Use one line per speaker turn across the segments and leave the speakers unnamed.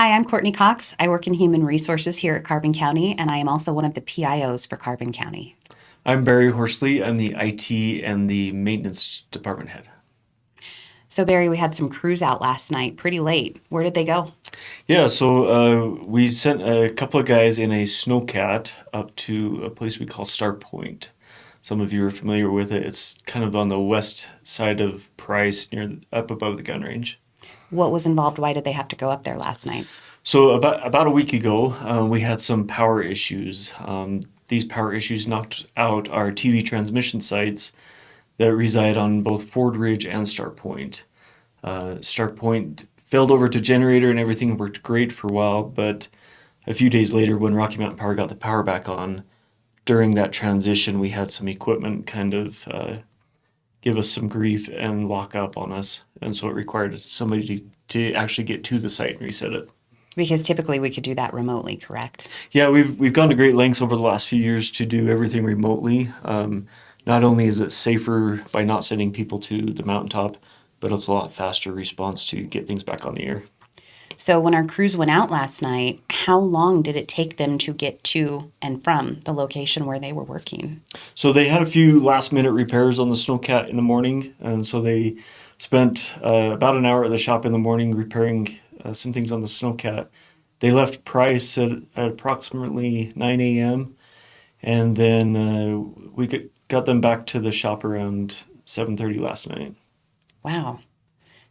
Hi, I'm Courtney Cox. I work in human resources here at Carbon County, and I am also one of the PIOs for Carbon County.
I'm Barry Horsley. I'm the IT and the maintenance department head.
So, Barry, we had some crews out last night, pretty late. Where did they go?
Yeah, so we sent a couple of guys in a snowcat up to a place we call Star Point. Some of you are familiar with it. It's kind of on the west side of Price, up above the gun range.
What was involved? Why did they have to go up there last night?
So about a week ago, we had some power issues. These power issues knocked out our TV transmission sites that reside on both Ford Ridge and Star Point. Star Point failed over to generator and everything worked great for a while, but a few days later when Rocky Mountain Power got the power back on, during that transition we had some equipment kind of give us some grief and lock up on us, and so it required somebody to actually get to the site and reset it.
Because typically we could do that remotely, correct?
Yeah, we've gone to great lengths over the last few years to do everything remotely. Not only is it safer by not sending people to the mountaintop, but it's a lot faster response to get things back on the air.
So, when our crews went out last night, how long did it take them to get to and from the location where they were working?
So they had a few last minute repairs on the snowcat in the morning, and so they spent about an hour at the shop in the morning repairing some things on the snowcat. They left Price at approximately 9 a.m. and then we got them back to the shop around 7:30 last night.
Wow,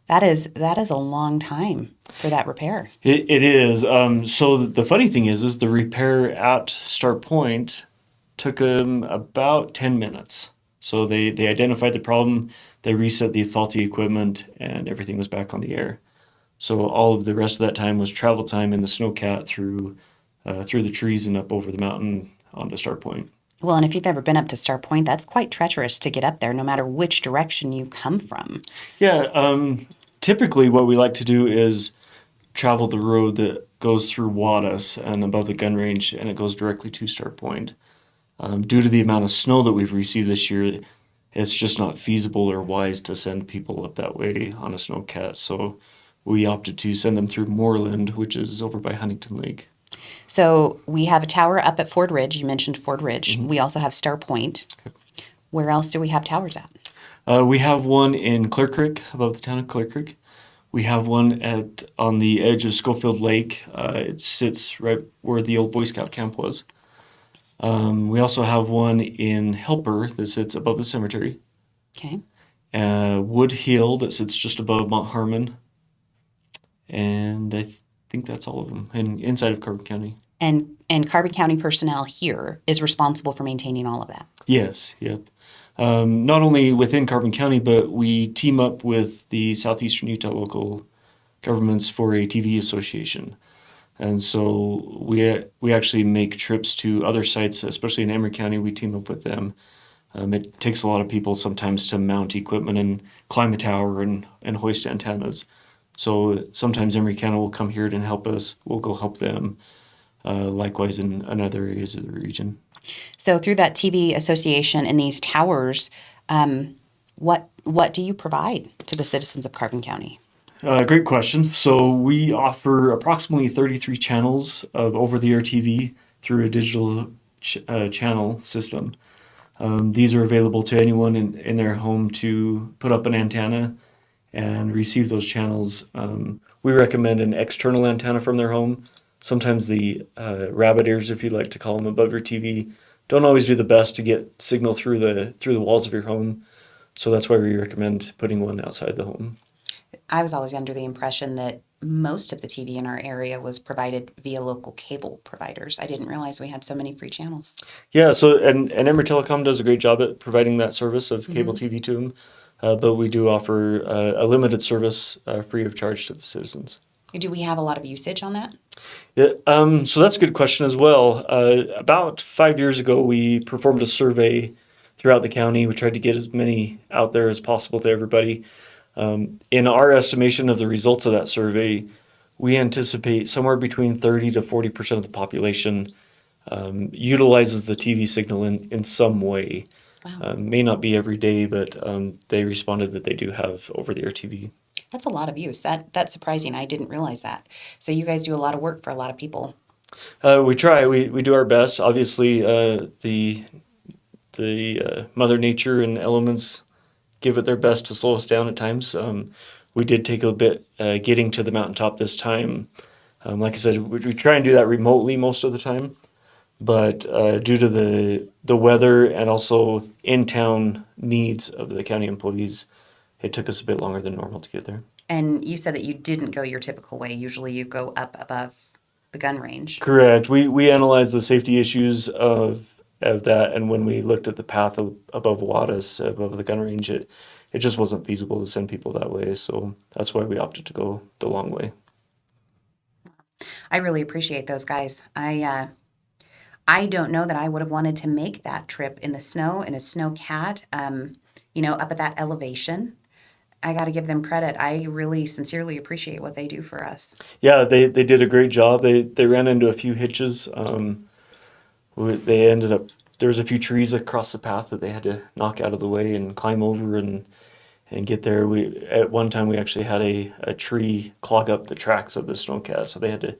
that is a long time for that repair.
It is. So the funny thing is the repair at Start Point took them about 10 minutes. So they identified the problem, they reset the faulty equipment, and everything was back on the air. So all of the rest of that time was travel time in the snowcat through the trees and up over the mountain onto Start Point.
Well, and if you've ever been up to Star Point, that's quite treacherous to get up there, no matter which direction you come from.
Yeah, typically what we like to do is travel the road that goes through Wadas and above the gun range, and it goes directly to Start Point. Due to the amount of snow that we've received this year, it's just not feasible or wise to send people up that way on a snowcat. So we opted to send them through Moreland, which is over by Huntington Lake.
So we have a tower up at Ford Ridge. You mentioned Ford Ridge.
Mm-hmm.
We also have Star Point. Where else do we have towers at?
We have one in Clear Creek, above the town of Clear Creek. We have one on the edge of Schofield Lake. It sits right where the old Boy Scout camp was. We also have one in Helper that sits above the cemetery.
Okay.
Wood Hill that sits just above Mount Harmon. And I think that's all of them, and inside of Carbon County.
And Carbon County personnel here is responsible for maintaining all of that.
Yes, yep. Not only within Carbon County, but we team up with the Southeastern Utah local governments for a TV association. And so we actually make trips to other sites, especially in Emery County. We team up with them. It takes a lot of people sometimes to mount equipment and climb a tower and hoist antennas. So sometimes Emery County will come here and help us. We'll go help them. Likewise in other areas of the region.
So through that TV association and these towers, what do you provide to the citizens of Carbon County?
Great question. So we offer approximately 33 channels of over-the-air TV through a digital channel system. These are available to anyone in their home to put up an antenna and receive those channels. We recommend an external antenna from their home. Sometimes the rabbit ears, if you like to call them, above your TV, don't always do the best to get signal through the walls of your home. So that's why we recommend putting one outside the home.
I was always under the impression that most of the TV in our area was provided via local cable providers. I didn't realize we had so many free channels.
Yeah, so and Emery Telecom does a great job at providing that service of cable TV to them, but we do offer a limited service free of charge to the citizens.
Do we have a lot of usage on that?
Yeah, so that's a good question as well. About 5 years ago, we performed a survey throughout the county. We tried to get as many out there as possible to everybody. In our estimation of the results of that survey, we anticipate somewhere between 30 to 40% of the population utilizes the TV signal in some way.
Wow.
May not be every day, but they responded that they do have over-the-air TV.
That's a lot of use. That's surprising. I didn't realize that. So you guys do a lot of work for a lot of people.
We try. We do our best. Obviously, the Mother Nature and elements give it their best to slow us down at times. We did take a bit getting to the mountaintop this time. Like I said, we try and do that remotely most of the time, but due to the weather and also in town needs of the county employees, it took us a bit longer than normal to get there.
And you said that you didn't go your typical way. Usually you go up above the gun range.
Correct. We analyzed the safety issues of that, and when we looked at the path above Wattis, above the gun range, it just wasn't feasible to send people that way. So that's why we opted to go the long way.
I really appreciate those guys. I don't know that I would have wanted to make that trip in the snow in a snow cat. Up at that elevation. I got to give them credit. I really sincerely appreciate what they do for us.
Yeah, they did a great job. They ran into a few hitches. They ended up there was a few trees across the path that they had to knock out of the way and climb over and get there. We at one time we actually had a tree clog up the tracks of the snowcat, so they had to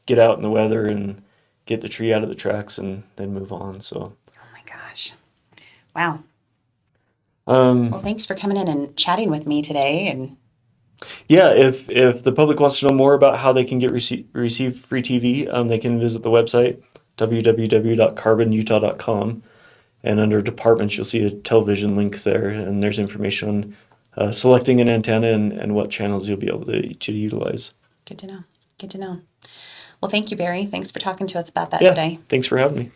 get out in the weather and get the tree out of the tracks and then move on. So
Oh my gosh. Wow.
um,
Well, thanks for coming in and chatting with me today. And
yeah, if the public wants to know more about how they can receive free TV, they can visit the website www.carbonutah.com, and under departments you'll see a television links there, and there's information on selecting an antenna and what channels you'll be able to utilize.
good to know. Good to know. Well, thank you, Barry. Thanks for talking to us about that
Yeah,
today.
thanks for having me.